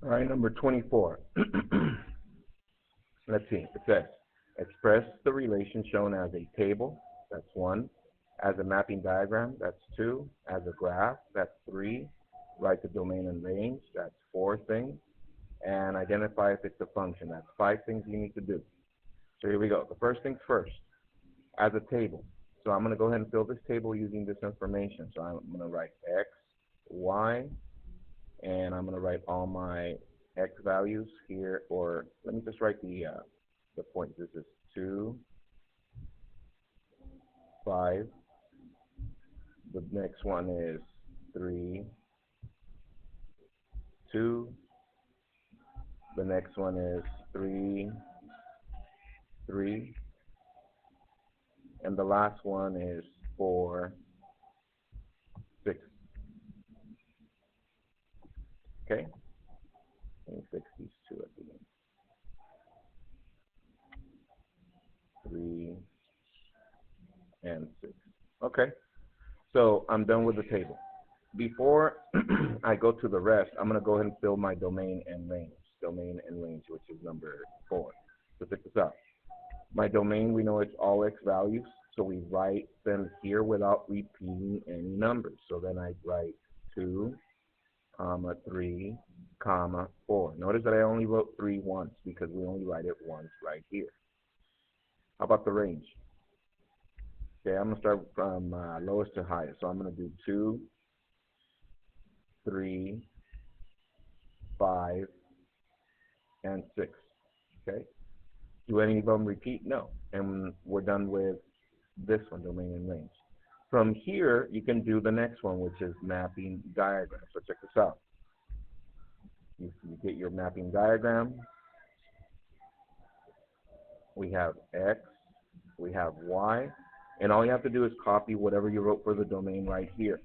All right, number 24. Let's see. It says, express the relation shown as a table. That's 1. As a mapping diagram. That's 2. As a graph. That's 3. Write the domain and range. That's 4 things. And identify if it's a function. That's 5 things you need to do. So here we go. The first things first. As a table. So I'm going to go ahead and fill this table using this information. So I'm going to write x, y, and I'm going to write all my x values here, or let me just write the points. This is 2, 5. The next one is 3, 2. The next one is 3, 3. And the last one is 4, 6. Okay? Let me fix these two at the end. 3 and 6. Okay. So I'm done with the table. Before I go to the rest, I'm going to go ahead and fill my domain and range. Domain and range, which is number 4. So check this out. My domain, we know it's all x values, so we write them here without repeating any numbers. So then I write 2, 3, 4. Notice that I only wrote 3 once because we only write it once right here. How about the range? Okay, I'm going to start from lowest to highest. So I'm going to do 2, 3, 5, and 6. Okay. Do any of them repeat? No. And we're done with this one, domain and range. From here, you can do the next one, which is mapping diagram. So check this out. You get your mapping diagram. We have x, we have y, and all you have to do is copy whatever you wrote for the domain right here.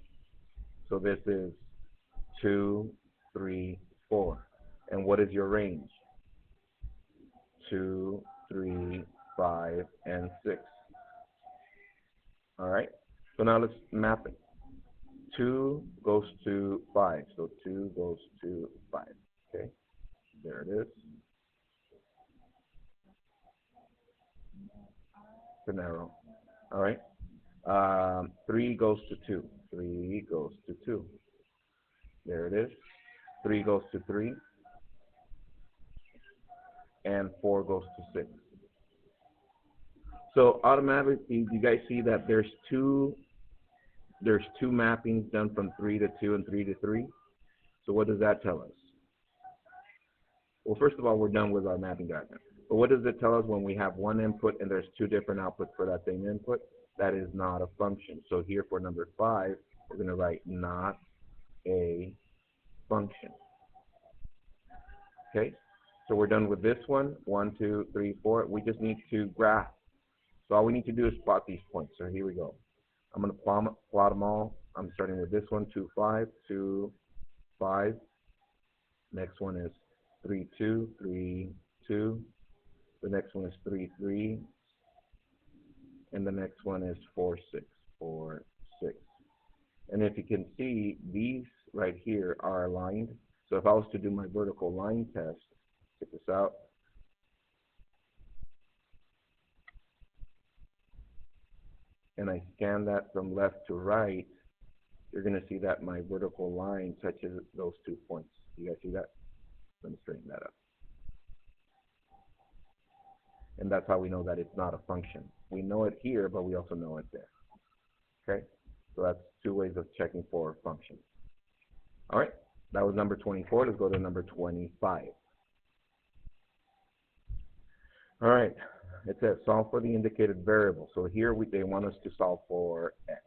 So this is 2, 3, 4. And what is your range? 2, 3, 5, and 6. All right. So now let's map it. 2 goes to 5. So 2 goes to 5. Okay. There it is. It's an arrow. All right. 3 goes to 2. 3 goes to 2. There it is. 3 goes to 3. And 4 goes to 6. So automatically, you guys see that there's two mappings done from 3 to 2 and 3 to 3. So what does that tell us? Well, first of all, we're done with our mapping diagram. But what does it tell us when we have one input and there's 2 different outputs for that same input? That is not a function. So here for number 5, we're going to write not a function. Okay? So we're done with this one. 1, 2, 3, 4. We just need to graph. So all we need to do is plot these points. So here we go. I'm going to plot them all. I'm starting with this one, 2, 5, 2, 5. Next one is 3, 2, 3, 2. The next one is 3, 3. And the next one is 4, 6, 4, 6. And if you can see, these right here are aligned. So if I was to do my vertical line test, check this out. And I scan that from left to right, you're going to see that my vertical line touches those 2 points. You guys see that? Let me straighten that up. And that's how we know that it's not a function. We know it here, but we also know it there. Okay? So that's 2 ways of checking for functions. All right? That was number 24. Let's go to number 25. All right. It says solve for the indicated variable. So here they want us to solve for x.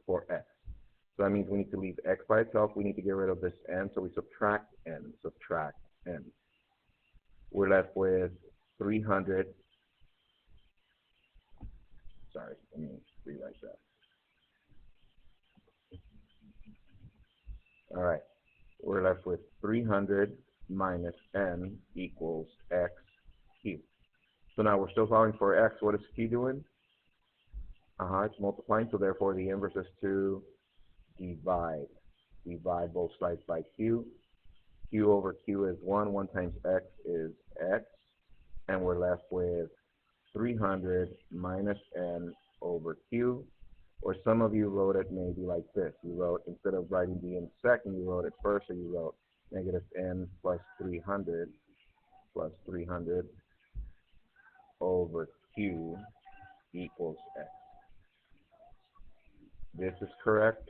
So that means we need to leave x by itself. We need to get rid of this n. So we subtract n. Subtract n. We're left with 300. Sorry, let me rewrite that. All right. We're left with 300 minus n equals x cubed. So now we're still solving for x. What is q doing? It's multiplying, so therefore the inverse is to divide. Divide both sides by q. q over q is 1. 1 times x is x. And we're left with 300 minus n over q. Or some of you wrote it maybe like this. You wrote, instead of writing the in second, you wrote it first, so you wrote negative n plus 300 over q equals x. This is correct,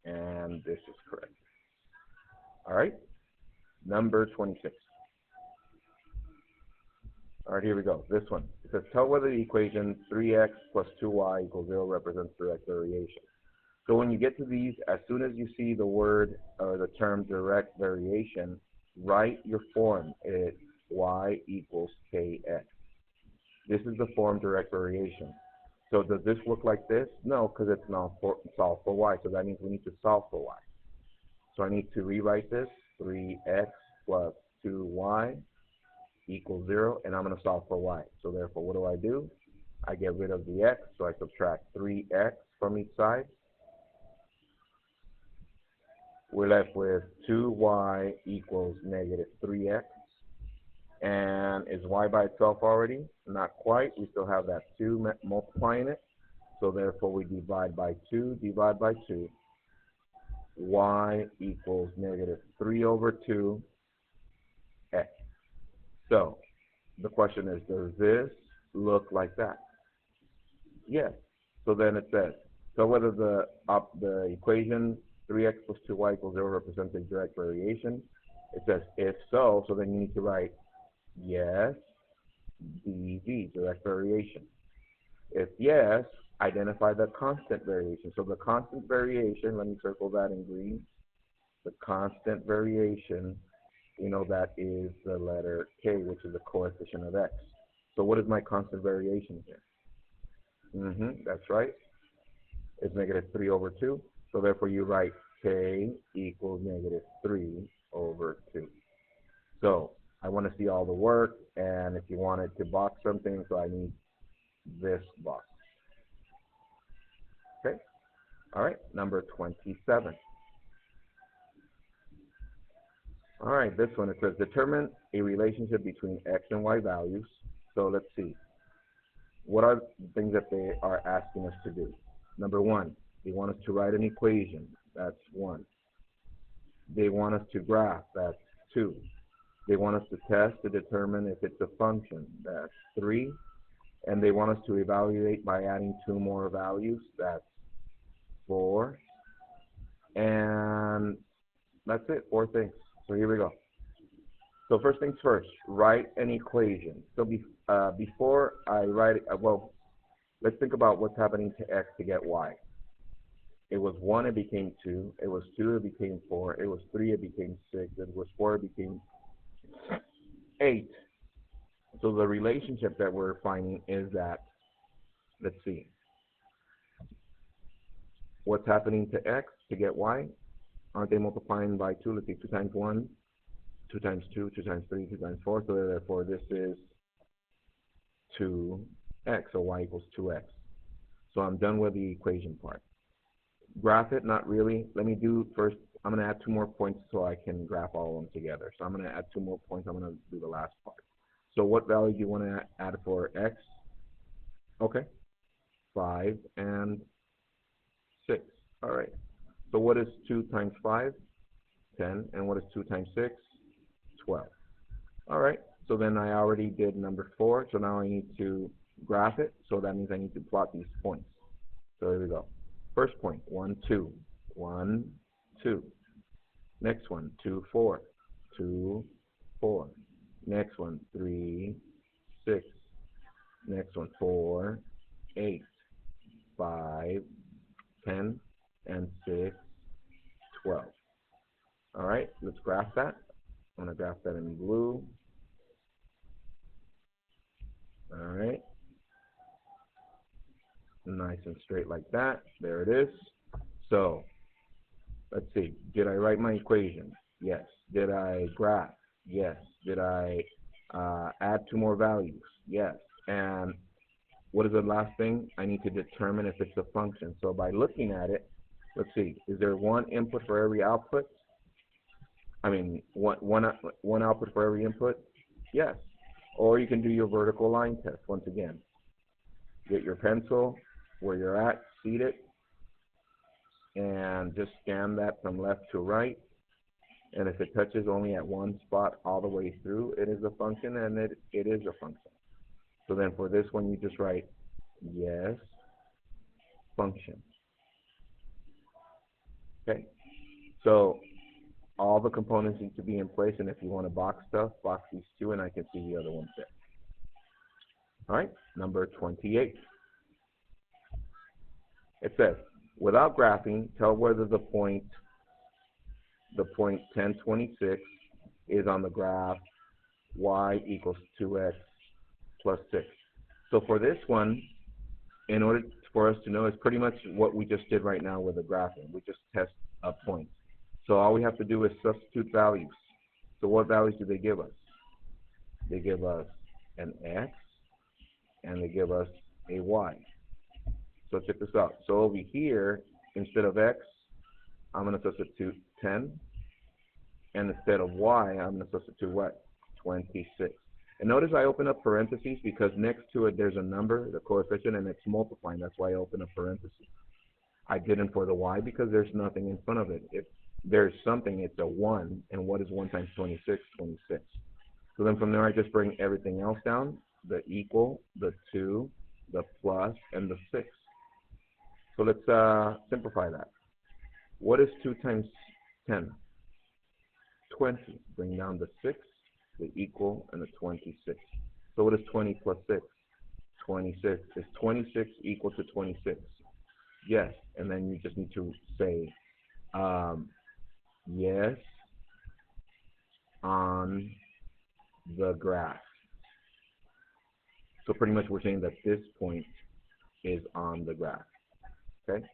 and this is correct. All right, number 26. All right, here we go. This one. It says, tell whether the equation 3x plus 2y equals 0 represents direct variation. So when you get to these, as soon as you see the word or the term direct variation, write your form. It's y equals kx. This is the form direct variation. So does this look like this? No, because it's not solve for y. So that means we need to solve for y. So I need to rewrite this. 3x plus 2y equals 0, and I'm going to solve for y. So therefore, what do? I get rid of the x, so I subtract 3x from each side. We're left with 2y equals negative 3x. And is y by itself already? Not quite. We still have that 2 multiplying it. So therefore, we divide by 2, divide by 2. Y equals negative 3 over 2 x. So the question is, does this look like that? Yes. So then it says, so whether the equation 3x plus 2y equals 0 represents a direct variation. It says, if so, so then you need to write yes, dv, direct variation. If yes, identify the constant variation. So the constant variation, let me circle that in green. The constant variation, we know that is the letter k, which is the coefficient of x. So what is my constant variation here? That's right. It's negative 3 over 2. So therefore you write k equals negative 3 over 2. So I want to see all the work, and if you wanted to box something, so I need this box. Okay. All right, number 27. All right, this one, it says determine a relationship between x and y values. So let's see. What are the things that they are asking us to do? Number 1, they want us to write an equation. That's 1. They want us to graph. That's 2. They want us to test to determine if it's a function. That's 3. And they want us to evaluate by adding 2 more values. That's 4. And that's it, 4 things. So here we go. So first things first, write an equation. So before I write it, well, let's think about what's happening to x to get y. It was 1, it became 2. It was 2, it became 4. It was 3, it became 6. It was 4, it became 8. So the relationship that we're finding is that, let's see, what's happening to x to get y? Aren't they multiplying by 2? Let's see, 2 times 1, 2 times 2, 2 times 3, 2 times 4. So therefore this is 2x, so y equals 2x. So I'm done with the equation part. Graph it, not really. Let me do first, I'm going to add 2 more points so I can graph all of them together. So I'm going to add 2 more points. I'm going to do the last part. So what value do you want to add for x? Okay, 5 and 6. All right. So what is 2 times 5? 10. And what is 2 times 6? 12. All right. So then I already did number 4. So now I need to graph it. So that means I need to plot these points. So here we go. First point, 1, 2. 1, 2. Next one, 2, 4. 2, 4. Next one, 3, 6. Next one, 4, 8. 5, 10, and 6, 12. All right, let's graph that. I'm going to graph that in blue. All right. Nice and straight like that. There it is. So, let's see. Did I write my equation? Yes. Did I graph? Yes. Did I add 2 more values? Yes. And what is the last thing? I need to determine if it's a function. So by looking at it, let's see. Is there 1 input for every output? I mean, one output for every input? Yes. Or you can do your vertical line test once again. Get your pencil where you're at, seat it, and just scan that from left to right. And if it touches only at one spot all the way through, it is a function, and it is a function. So then for this one, you just write yes, function. Okay? So all the components need to be in place, and if you want to box stuff, box these two, and I can see the other ones there. All right, number 28. It says, without graphing, tell whether the point 1026 is on the graph y equals 2x plus 6. So for this one, in order for us to know, it's pretty much what we just did right now with the graphing. We just test a point. So all we have to do is substitute values. So what values do they give us? They give us an x, and they give us a y. So check this out. So over here, instead of x, I'm going to substitute 10. And instead of y, I'm going to substitute what? 26. And notice I open up parentheses because next to it there's a number, the coefficient, and it's multiplying. That's why I open up parentheses. I didn't for the y because there's nothing in front of it. If there's something, it's a 1. And what is 1 times 26? 26. So then from there, I just bring everything else down, the equal, the 2, the plus, and the 6. So let's simplify that. What is 2 times 10? 20. Bring down the 6, the equal, and the 26. So what is 20 plus 6? 26. Is 26 equal to 26? Yes. And then you just need to say yes on the graph. So pretty much we're saying that this point is on the graph. Okay?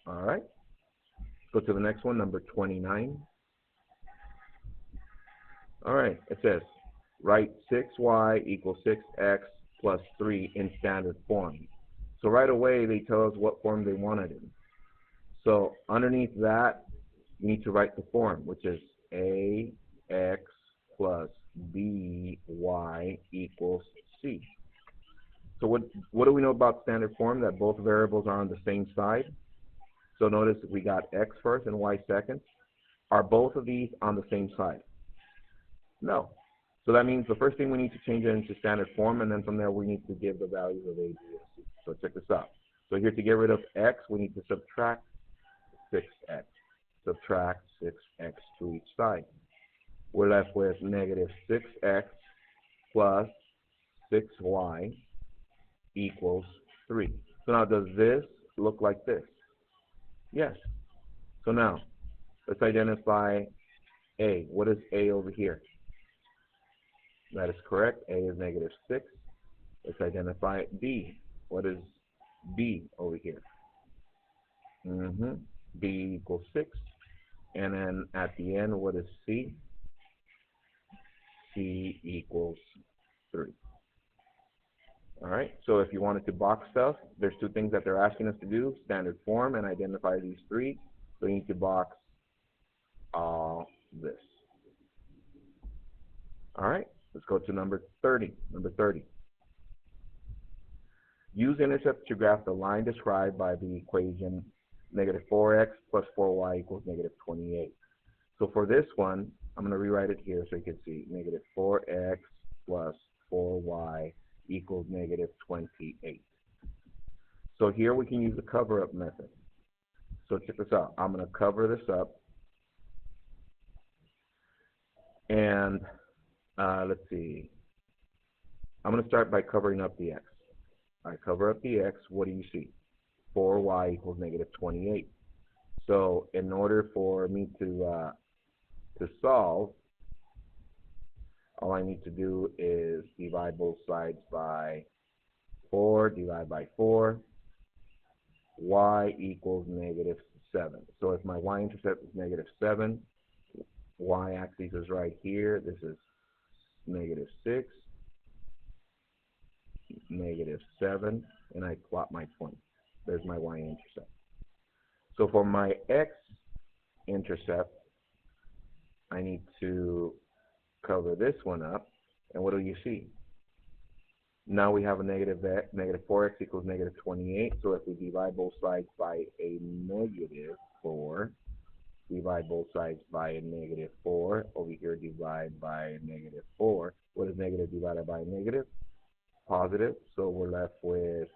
All right. Go to the next one, number 29. All right, it says, write 6y equals 6x plus 3 in standard form. So right away, they tell us what form they want it in. So underneath that, you need to write the form, which is ax plus by equals c. So what do we know about standard form? That both variables are on the same side. So notice we got x first and y second. Are both of these on the same side? No. So that means the first thing we need to change it into standard form, and then from there we need to give the values of a, b, and c. So check this out. So here to get rid of x, we need to subtract 6x. Subtract 6x to each side. We're left with negative 6x plus 6y equals 3. So now does this look like this? Yes. So now, let's identify A. What is A over here? That is correct. A is negative 6. Let's identify B. What is B over here? B equals 6. And then at the end, what is C? C equals 3. All right, so if you wanted to box stuff, there's two things that they're asking us to do, standard form and identify these three. So you need to box all this. All right, let's go to number 30. Number 30. Use intercepts to graph the line described by the equation negative 4x plus 4y equals negative 28. So for this one, I'm going to rewrite it here so you can see negative 4x plus 4y equals negative 28. So here we can use the cover-up method. So check this out. I'm going to cover this up. And let's see. I'm going to start by covering up the x. I cover up the x. What do you see? 4y equals negative 28. So in order for me to solve, all I need to do is divide both sides by 4, divide by 4. Y equals negative 7. So if my y-intercept is negative 7, y-axis is right here. This is negative 6, negative 7, and I plot my point. There's my y-intercept. So for my x, intercept, I need to cover this one up. And what do you see? Now we have a negative 4x equals negative 28. So if we divide both sides by a negative 4, divide both sides by a negative 4. Over here, divide by a negative 4. What is negative divided by a negative? Positive. So we're left with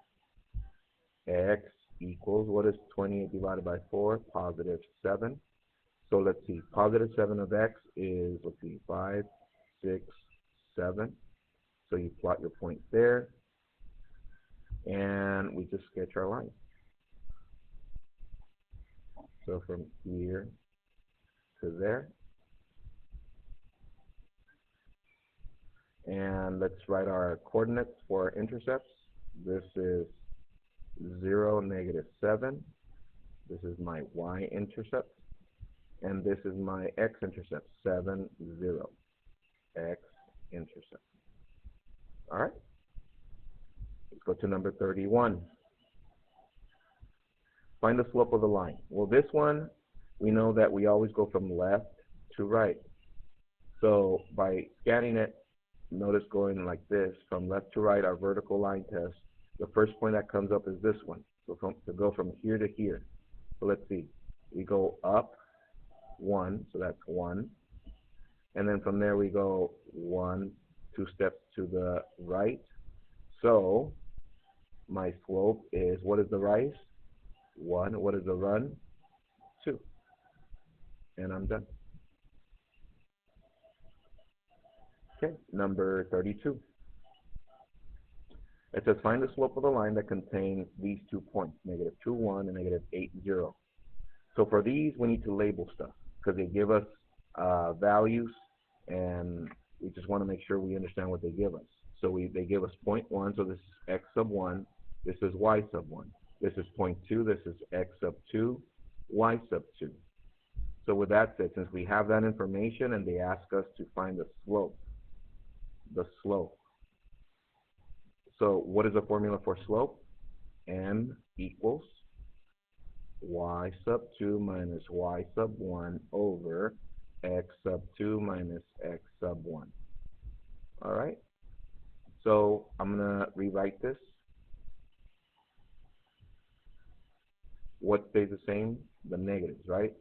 x equals, what is 28 divided by 4? Positive 7. So let's see, positive 7 of x is, let's see, 5, 6, 7. So you plot your point there, and we just sketch our line. So from here to there. And let's write our coordinates for our intercepts. This is 0, negative 7. This is my y-intercept. And this is my x-intercept, 7, 0. X-intercept. All right. Let's go to number 31. Find the slope of the line. Well, this one, we know that we always go from left to right. So by scanning it, notice going like this, from left to right, our vertical line test, the first point that comes up is this one. So to go from here to here. So let's see. We go up 1, so that's 1. And then from there we go 1, 2 steps to the right. So my slope is, what is the rise? 1. What is the run? 2. And I'm done. Okay, number 32. It says find the slope of the line that contains these 2 points, negative 2, 1 and negative 8, 0. So for these, we need to label stuff because they give us values, and we just want to make sure we understand what they give us. So they give us 0.1, so this is x sub 1, this is y sub 1. This is 0.2, this is x sub 2, y sub 2. So with that said, since we have that information and they ask us to find the slope. So what is the formula for slope? M equals y sub 2 minus y sub 1 over x sub 2 minus x sub 1. All right. So I'm going to rewrite this. What stays the same? The negatives, right?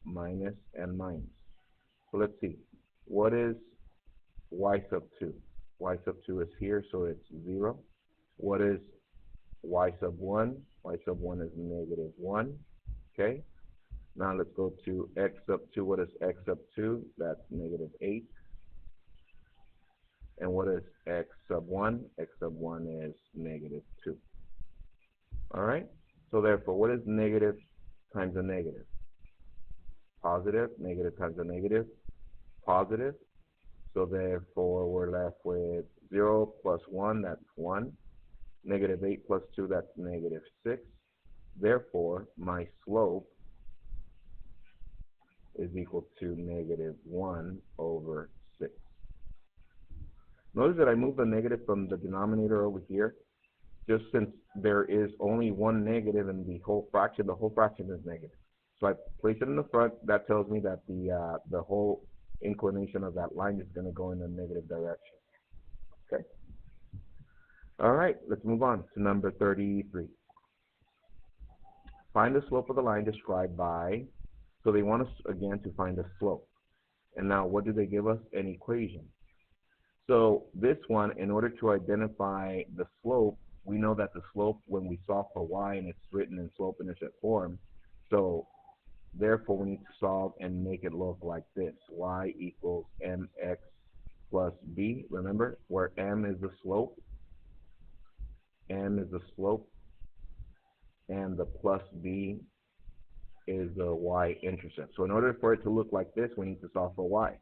Minus and minus. So let's see. What is y sub 2? Y sub 2 is here, so it's 0. What is y sub 1? Y sub 1 is negative 1. Okay. Now let's go to x sub 2. What is x sub 2? That's negative 8. And what is x sub 1? X sub 1 is negative 2. All right. So therefore, what is negative times a negative? Positive. Negative times a negative? Positive. So therefore, we're left with 0 plus 1, that's 1. Negative 8 plus 2, that's negative 6. Therefore, my slope is equal to negative 1 over 6. Notice that I moved the negative from the denominator over here. Just since there is only one negative in the whole fraction is negative. So I place it in the front. That tells me that the whole inclination of that line is going to go in the negative direction. Okay. All right, let's move on to number 33. Find the slope of the line described by, so they want us again to find the slope. And now what do they give us? An equation. So this one, in order to identify the slope, we know that the slope when we solve for y, and it's written in slope-intercept form. So therefore, we need to solve and make it look like this. Y equals mx plus b. Remember, where m is the slope, and the plus b is the y-intercept. So in order for it to look like this, we need to solve for y.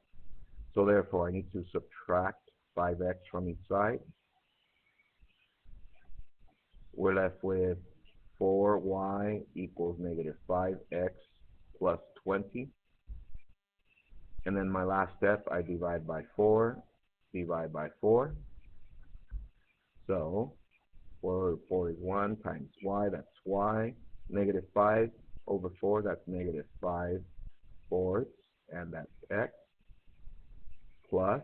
So therefore, I need to subtract 5x from each side. We're left with 4y equals negative 5x plus 20. And then my last step, I divide by 4, divide by 4. So 4 is 1 times y, that's y. Negative 5 over 4, that's negative 5 fourths, and that's x, plus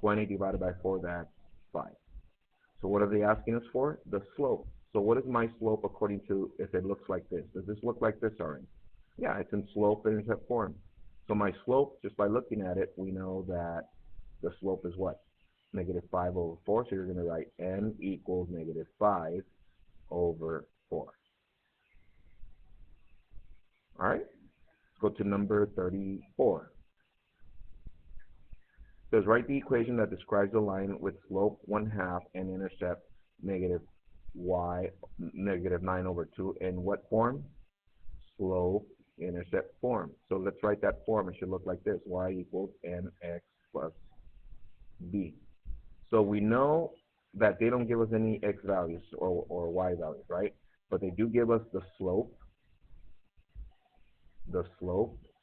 20 divided by 4, that's 5. So what are they asking us for? The slope. So what is my slope according to if it looks like this? Does this look like this already? Yeah, it's in slope-intercept form. So my slope, just by looking at it, we know that the slope is what? Negative 5 over 4. So you're going to write n equals negative 5 over 4. All right? Let's go to number 34. It says write the equation that describes the line with slope 1/2 and intercept negative 9 over 2 in what form? Slope-intercept form. So let's write that form. It should look like this: y equals mx plus b. So we know that they don't give us any x values or y values, right? But they do give us the slope,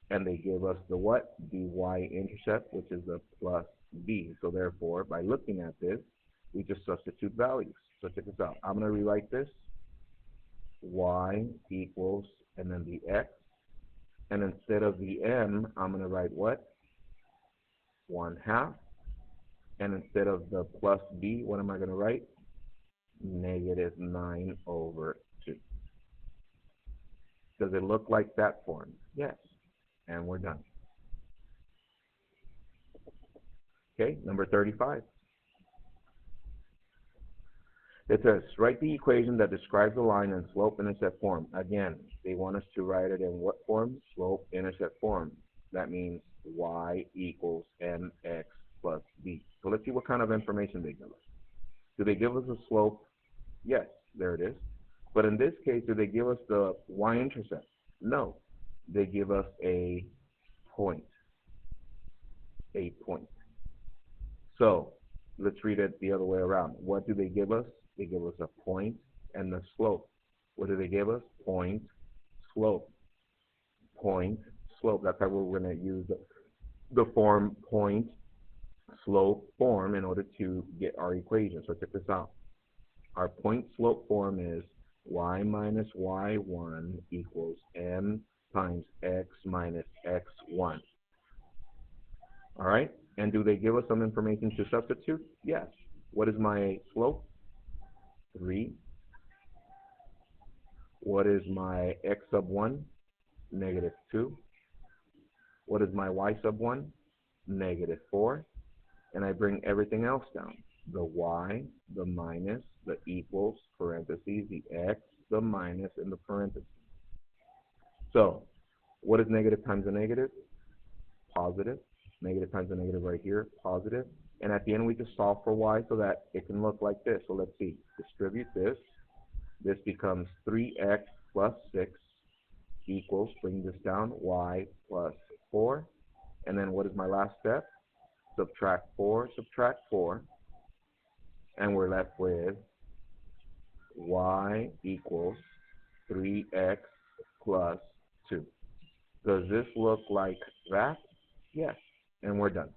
and they give us the what? The y-intercept, which is the plus b. So therefore, by looking at this, we just substitute values. So check this out. I'm going to rewrite this. Y equals, and then the x. And instead of the m, I'm going to write what? 1/2. And instead of the plus b, what am I going to write? Negative 9 over 2. Does it look like that form? Yes. And we're done. Okay, number 35. It says, write the equation that describes the line in slope-intercept form. Again, they want us to write it in what form? Slope-intercept form. That means y equals mx plus b. So let's see what kind of information they give us. Do they give us a slope? Yes, there it is. But in this case, do they give us the y-intercept? No. They give us a point. A point. So let's read it the other way around. What do they give us? They give us a point and the slope. What do they give us? Point, slope. Point, slope. That's how we're going to use the form point, slope form in order to get our equation. So check this out. Our point slope form is y minus y1 equals m times x minus x1. All right? And do they give us some information to substitute? Yes. What is my slope? 3. What is my x sub 1? Negative 2. What is my y sub 1? Negative 4. And I bring everything else down. The y, the minus, the equals, parentheses, the x, the minus, and the parentheses. So, what is negative times a negative? Positive. Negative times a negative right here, positive. And at the end, we just solve for y so that it can look like this. So let's see. Distribute this. This becomes 3x plus 6 equals, bring this down, y plus 4. And then what is my last step? Subtract 4, and we're left with y equals 3x plus 2. Does this look like that? Yes, and we're done.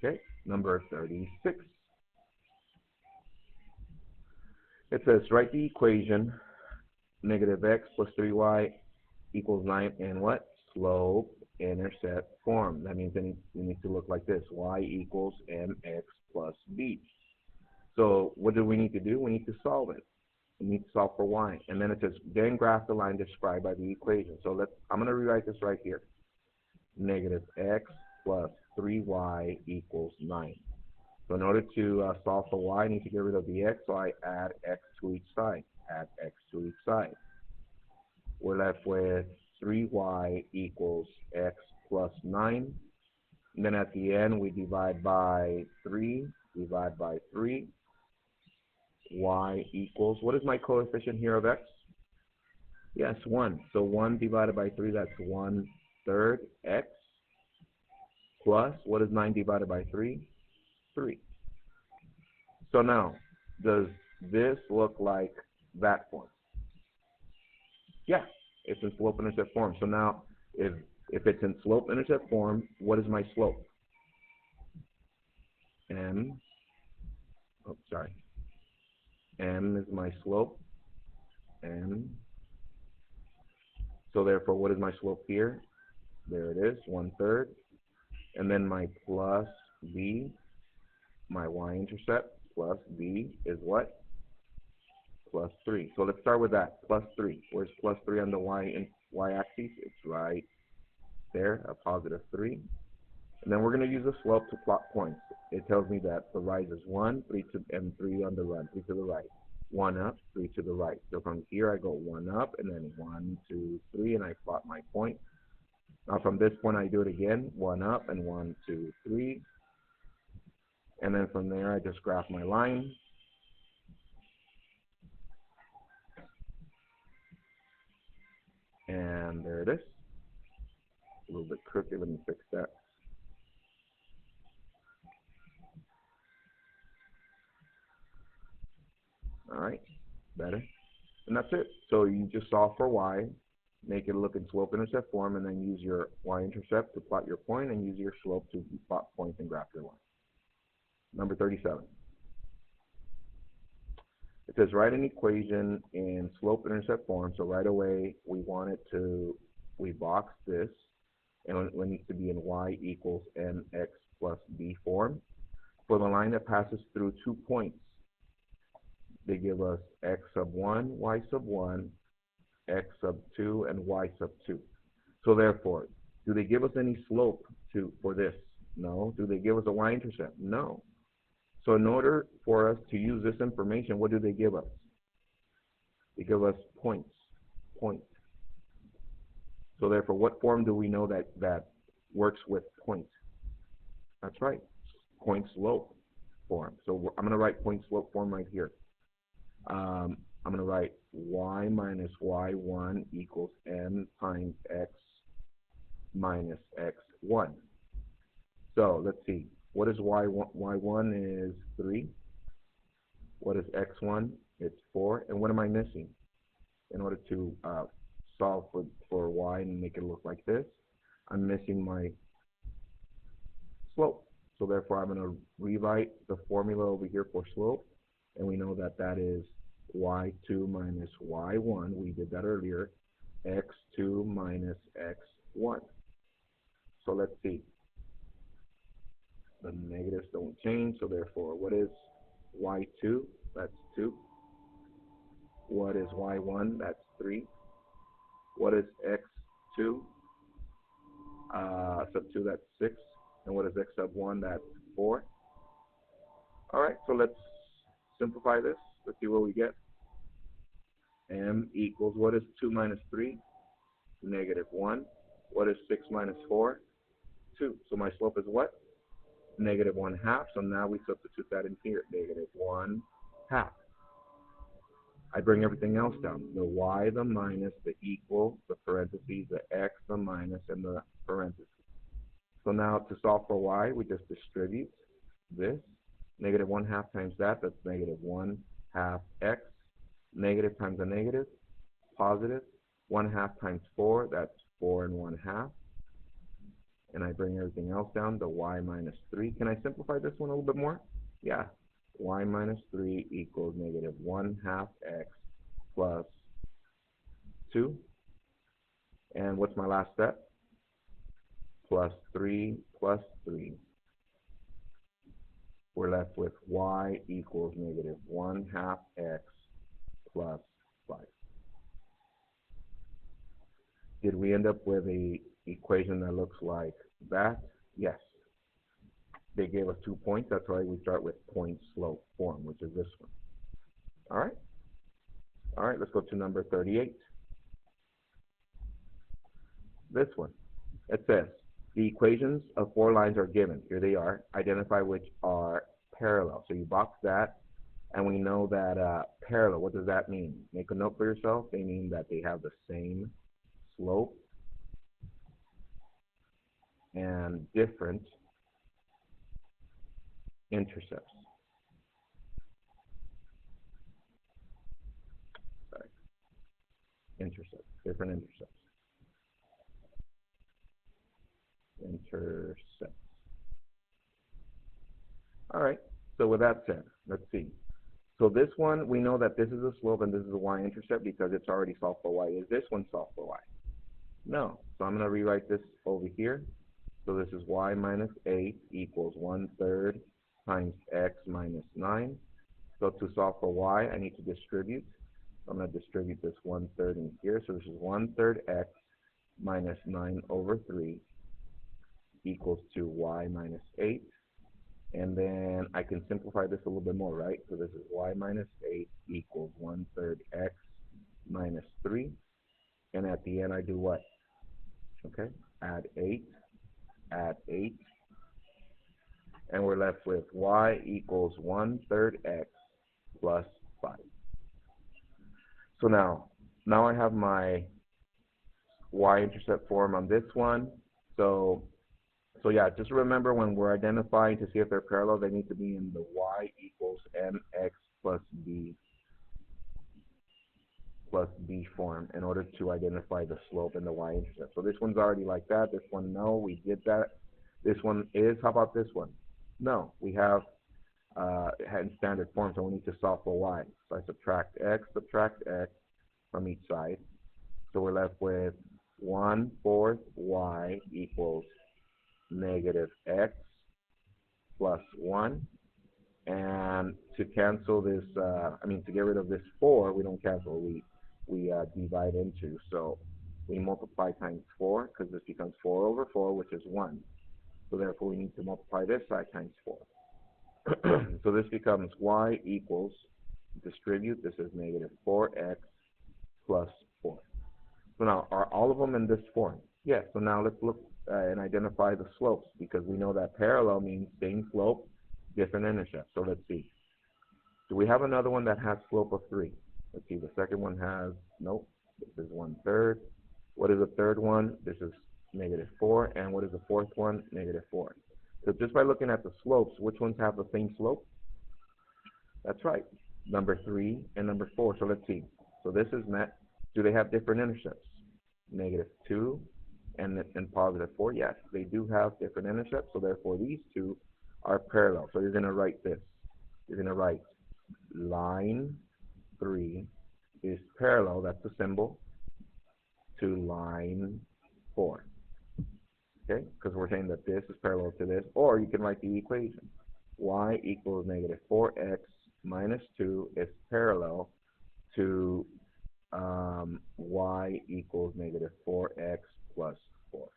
Okay, number 36. It says, write the equation, negative x plus 3y equals 9 in what? Slope-intercept form. That means it needs to look like this. Y equals mx plus b. So what do we need to do? We need to solve it. We need to solve for y. And then it says, then graph the line described by the equation. So I'm going to rewrite this right here. Negative x plus 3y equals 9. So in order to solve for y, I need to get rid of the x, so I add x to each side. Add x to each side. We're left with 3y equals x plus 9. And then at the end, we divide by 3. Y equals, what is my coefficient here of x? Yes, 1. So 1 divided by 3, that's 1/3 x. Plus, what is 9 divided by 3? 3. So now, does this look like that form? Yeah, it's in slope-intercept form. So now, if it's in slope-intercept form, what is my slope? M is my slope. M So therefore, what is my slope here? There it is, 1/3. And then my plus b, my y-intercept plus b is what? Plus 3. So let's start with that, plus 3. Where's plus 3 on the y-axis? It's right there, a positive 3. And then we're going to use the slope to plot points. It tells me that the rise is 1, 3 to, and 3 on the run, 3 to the right. 1 up, 3 to the right. So from here I go 1 up, and then 1, 2, 3, and I plot my point. Now from this point I do it again, 1 up, and 1, 2, 3. And then from there I just graph my line. And there it is. A little bit crooked, let me fix that. Alright, better. And that's it. So you just solve for y, make it look in slope-intercept form, and then use your y-intercept to plot your point, and use your slope to plot points and graph your line. Number 37. It says write an equation in slope-intercept form. So right away we box this, and it needs to be in y equals mx plus b form. For the line that passes through 2 points, they give us x sub 1, y sub 1, x sub 2, and y sub 2. So therefore, do they give us any slope for this? No. Do they give us a y-intercept? No. So in order for us to use this information, what do they give us? They give us points. So therefore, what form do we know that works with point? That's right, point slope form. So I'm going to write point slope form right here. I'm going to write y minus y1 equals m times x minus x1. So let's see. What is y1? Y1 is 3. What is x1? It's 4. And what am I missing? In order to solve for y and make it look like this, I'm missing my slope. So therefore, I'm going to rewrite the formula over here for slope. And we know that that is y2 minus y1. We did that earlier. x2 minus x1. So let's see. The negatives don't change, so therefore, what is y2? That's 2. What is y1? That's 3. What is x2? Sub 2, that's 6. And what is x sub 1? That's 4. All right, so let's simplify this. Let's see what we get. M equals, what is 2 minus 3? Negative 1. What is 6 minus 4? 2. So my slope is what? Negative 1/2. So now we substitute that in here. Negative 1/2. I bring everything else down. The y, the minus, the equal, the parentheses, the x, the minus, and the parentheses. So now to solve for y, we just distribute this. Negative 1/2 times that, that's negative 1/2 x. Negative times a negative, positive. 1/2 times 4, that's 4 and 1/2. And I bring everything else down, the y minus 3. Can I simplify this one a little bit more? Yeah. Y minus 3 equals negative 1/2 x plus 2. And what's my last step? Plus 3 plus 3. We're left with y equals negative 1/2 x plus 5. Did we end up with a equation that looks like that? Yes. They gave us 2 points. That's why we start with point slope form, which is this one. All right. All right, let's go to number 38. This one. It says, the equations of 4 lines are given. Here they are. Identify which are parallel. So you box that, and we know that parallel, what does that mean? Make a note for yourself. They mean that they have the same slope and different intercepts. Sorry. Intercepts, different intercepts. Intercepts. All right, so with that said, let's see. So this one, we know that this is a slope and this is a y-intercept because it's already solved for y. Is this one solved for y? No. So I'm going to rewrite this over here. So this is y minus 8 equals 1/3 times x minus 9. So to solve for y, I need to distribute. So I'm going to distribute this 1/3 in here. So this is 1/3 x minus 9 over 3 equals to y minus 8. And then I can simplify this a little bit more, right? So this is y minus 8 equals 1/3 x minus 3. And at the end, I do what? Okay, add 8, and we're left with y equals 1/3 x plus 5. So now I have my y-intercept form on this one. So yeah, just remember when we're identifying to see if they're parallel, they need to be in the y equals mx plus b form in order to identify the slope and the y-intercept. So this one's already like that. This one, no, we did that. This one is. How about this one? No, we have had in standard form, so we need to solve for y. So I subtract x from each side. So we're left with 1/4 y equals negative x plus 1. And to cancel this, to get rid of this 4, we don't cancel, we divide into. So we multiply times 4, because this becomes 4 over 4, which is 1. So therefore, we need to multiply this side times 4. So this becomes y equals, distribute, this is negative 4x plus 4. So now, are all of them in this form? Yes. So now let's look and identify the slopes, because we know that parallel means same slope, different intercept. So let's see. Do we have another one that has slope of 3? Let's see. The second one has, nope, this is 1/3. What is the third one? This is negative 4. And what is the fourth one? Negative 4. So just by looking at the slopes, which ones have the same slope? That's right, number 3 and number 4. So let's see. So this is met. Do they have different intercepts? Negative 2 and positive 4. Yes, they do have different intercepts. So therefore, these two are parallel. So you're going to write this. You're going to write line 3 is parallel, that's the symbol, to line 4. Okay, because we're saying that this is parallel to this. Or you can write the equation. Y equals negative 4x minus 2 is parallel to y equals negative 4x plus 4.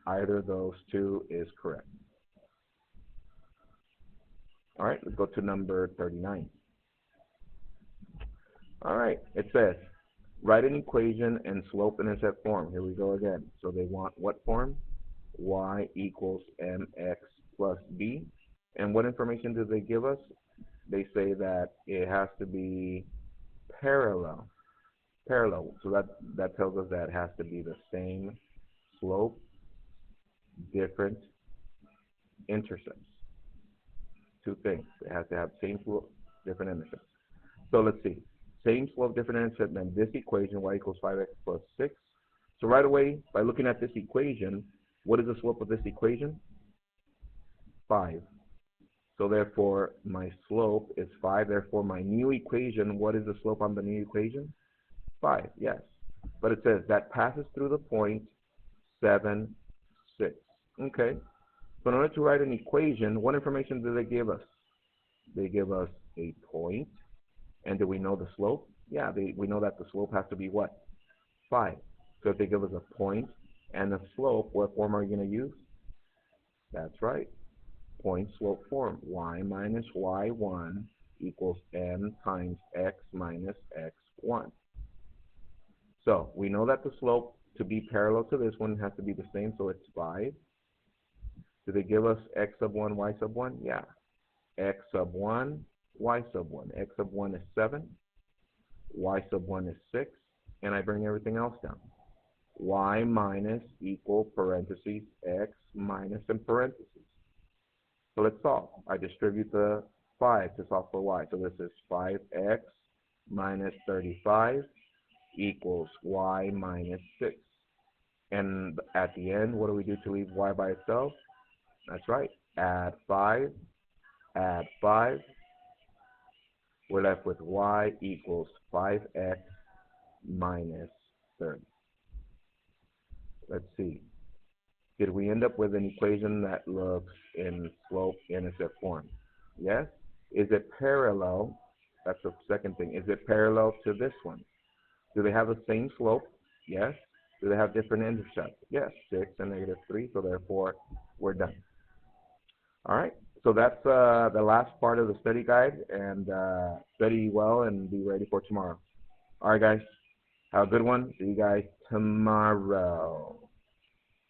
Either of those two is correct. All right, let's go to number 39. All right, it says, write an equation in slope-intercept form. Here we go again. So they want what form? Y equals mx plus b. And what information do they give us? They say that it has to be parallel. So that tells us that it has to be the same slope, different intercepts. Two things. It has to have same slope, different intercepts. So let's see. Same slope, different intercept, then this equation, y equals 5x plus 6. So right away, by looking at this equation, what is the slope of this equation? 5. So therefore, my slope is 5. Therefore, my new equation, what is the slope on the new equation? 5, yes. But it says that passes through the point 7, 6. Okay. So in order to write an equation, what information do they give us? They give us a point. And do we know the slope? Yeah, we know that the slope has to be what? 5. So if they give us a point and a slope, what form are you going to use? That's right. Point slope form. Y minus y1 equals m times x minus x1. So we know that the slope to be parallel to this one has to be the same, so it's 5. Do they give us x sub 1, y sub 1? Yeah. X sub 1, y sub 1. X sub 1 is 7. Y sub 1 is 6. And I bring everything else down. Y minus equal parentheses x minus in parentheses. So let's solve. I distribute the 5 to solve for y. So this is 5x minus 35 equals y minus 6. And at the end, what do we do to leave y by itself? That's right. Add 5. Add 5. We're left with y equals 5x minus 30. Let's see. Did we end up with an equation that looks in slope-intercept form? Yes. Is it parallel? That's the second thing. Is it parallel to this one? Do they have the same slope? Yes. Do they have different intercepts? Yes. 6 and -3. So therefore, we're done. All right. So that's the last part of the study guide. And study well and be ready for tomorrow. All right, guys. Have a good one. See you guys tomorrow.